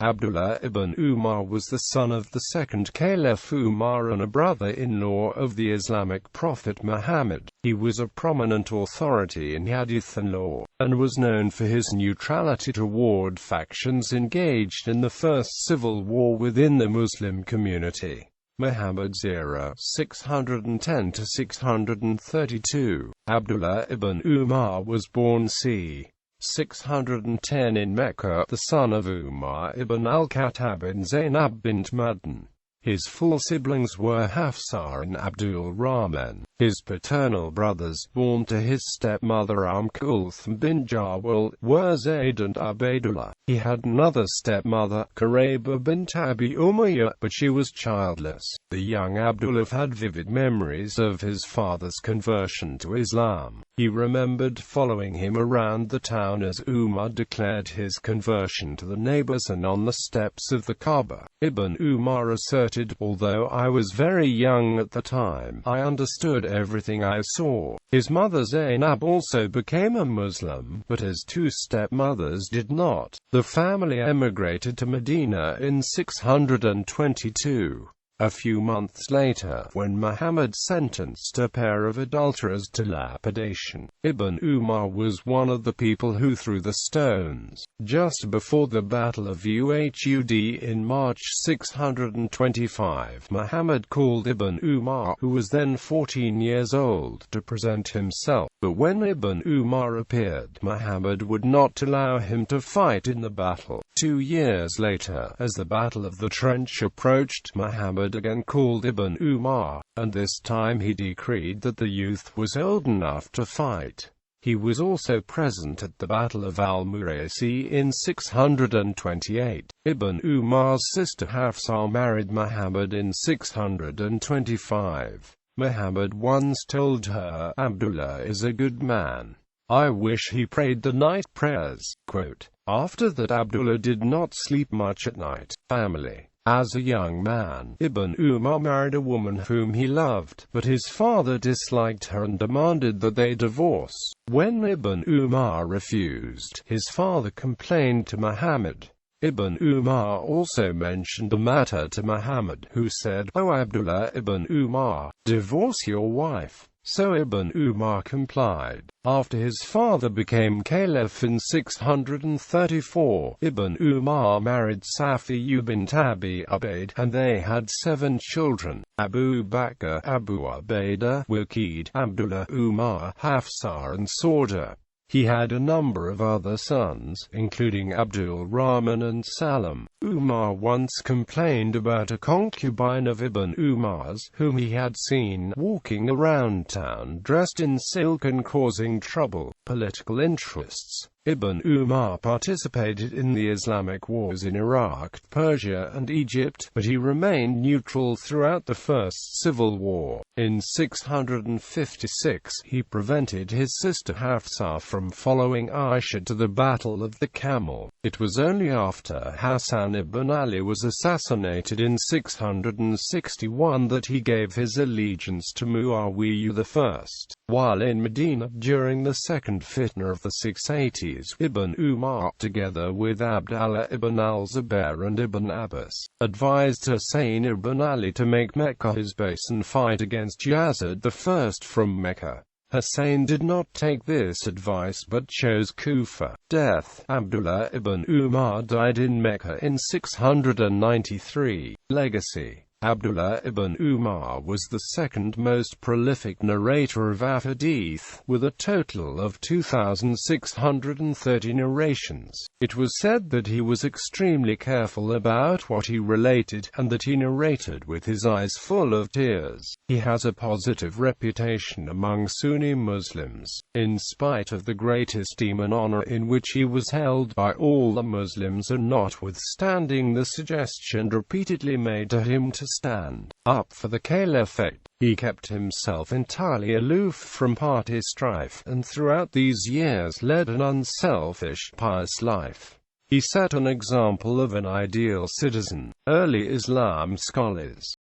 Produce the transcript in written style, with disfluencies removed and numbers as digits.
Abdullah ibn Umar was the son of the second Caliph Umar and a brother-in-law of the Islamic prophet Muhammad. He was a prominent authority in hadith and law, and was known for his neutrality toward factions engaged in the first civil war within the Muslim community. Muhammad's era, 610 to 632. Abdullah ibn Umar was born c. 610 in Mecca, the son of Umar ibn al-Khattab and Zainab bint Madin. His full siblings were Hafsa and Abdul Rahman. His paternal brothers, born to his stepmother Kulthum bint Jawal, were Zayd and Ubaydullah. He had another stepmother, Qurayba bint Abi Umayyah, but she was childless. The young Abdullah had vivid memories of his father's conversion to Islam. He remembered following him around the town as Umar declared his conversion to the neighbors and on the steps of the Kaaba. Ibn Umar asserted, "Although I was very young at the time, I understood everything I saw." His mother Zainab also became a Muslim, but his two stepmothers did not. The family emigrated to Medina in 622. A few months later, when Muhammad sentenced a pair of adulterers to lapidation, Ibn Umar was one of the people who threw the stones. Just before the Battle of Uhud in March 625, Muhammad called Ibn Umar, who was then 14 years old, to present himself. But when Ibn Umar appeared, Muhammad would not allow him to fight in the battle. 2 years later, as the Battle of the Trench approached, Muhammad again called Ibn Umar, and this time he decreed that the youth was old enough to fight. He was also present at the Battle of al-Muraisi in 628. Ibn Umar's sister Hafsa married Muhammad in 625. Muhammad once told her, "Abdullah is a good man. I wish he prayed the night prayers." Quote, after that Abdullah did not sleep much at night. Family. As a young man, Ibn Umar married a woman whom he loved, but his father disliked her and demanded that they divorce. When Ibn Umar refused, his father complained to Muhammad. Ibn Umar also mentioned the matter to Muhammad, who said, "O Abdullah ibn Umar, divorce your wife." So Ibn Umar complied. After his father became caliph in 634, Ibn Umar married Safiya bint Abi Ubaid, and they had 7 children: Abu Bakr, Abu Ubaidah, Waqid, Abdullah, Umar, Hafsa and Sauda. He had a number of other sons, including Abdul Rahman and Salam. Umar once complained about a concubine of Ibn Umar's, whom he had seen walking around town dressed in silk and causing trouble. Political interests. Ibn Umar participated in the Islamic wars in Iraq, Persia and Egypt, but he remained neutral throughout the First Civil War. In 656, he prevented his sister Hafsa from following Aisha to the Battle of the Camel. It was only after Hassan ibn Ali was assassinated in 661 that he gave his allegiance to Muawiyah I. While in Medina during the second fitna of the 680s, Ibn Umar, together with Abdallah ibn al-Zubair and Ibn Abbas, advised Hussein ibn Ali to make Mecca his base and fight against Yazid I from Mecca. Hussein did not take this advice but chose Kufa. Death. Abdullah ibn Umar died in Mecca in 693. Legacy. Abdullah ibn Umar was the second most prolific narrator of hadith, with a total of 2,630 narrations. It was said that he was extremely careful about what he related, and that he narrated with his eyes full of tears. He has a positive reputation among Sunni Muslims, in spite of the great esteem and honor in which he was held by all the Muslims, and notwithstanding the suggestion repeatedly made to him to stand up for the caliphate. He kept himself entirely aloof from party strife, and throughout these years led an unselfish, pious life. He set an example of an ideal citizen. Early Islam scholars